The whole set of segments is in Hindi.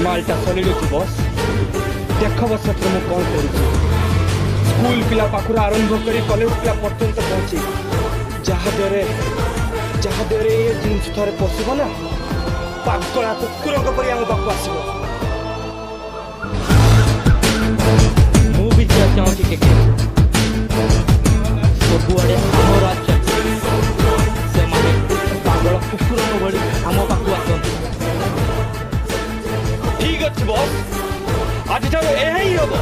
मालटा चली बस देख बस मुझे कौन कर स्कूल पिला पाखर आरंभ कर कॉलेज पिला पर्यंत पहुंची जहादे ये जिन थे पशु ना पागला कुकुर परी आम पाक आसो मुझे चाहूँगी सबुआड़े आम राज्य से पागल कुकुर भाई आम पाक आसती ठीक अच्छे बॉस आज ठार यही हम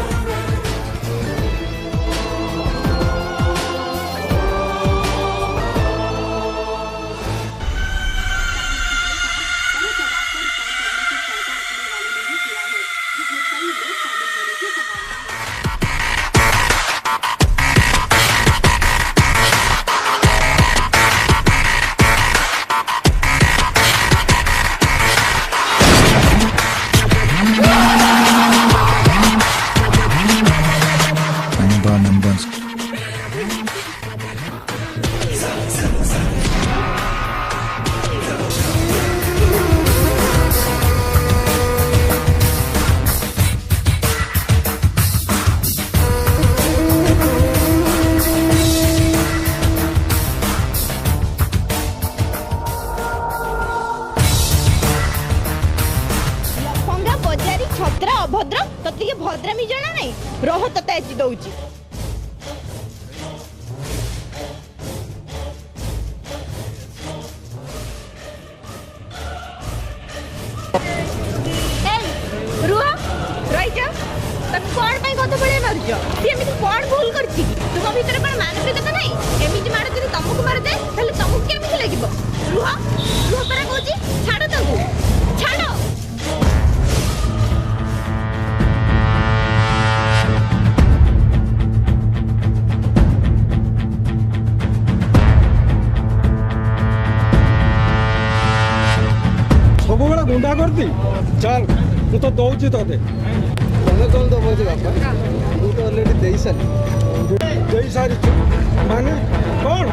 अभद्र तते भद्र मी जाना नहीं रह तते एति दउची रुआ राइट तक कोन पई कत बळे मारजो ती एमिति कोन भूल करछि तुम भीतर कोन मानसिकता नहीं एमिति मार जदि तुमको मार दे ताले तुमको केमिति लागिबो रुआ रुआ परा कहछि छाड़ तंगु छाड़ गुंडा करती चल तू तो दौची ते तुम्हें कौन दब बापा तू तो ऑलरेडी दे सारी माने कौन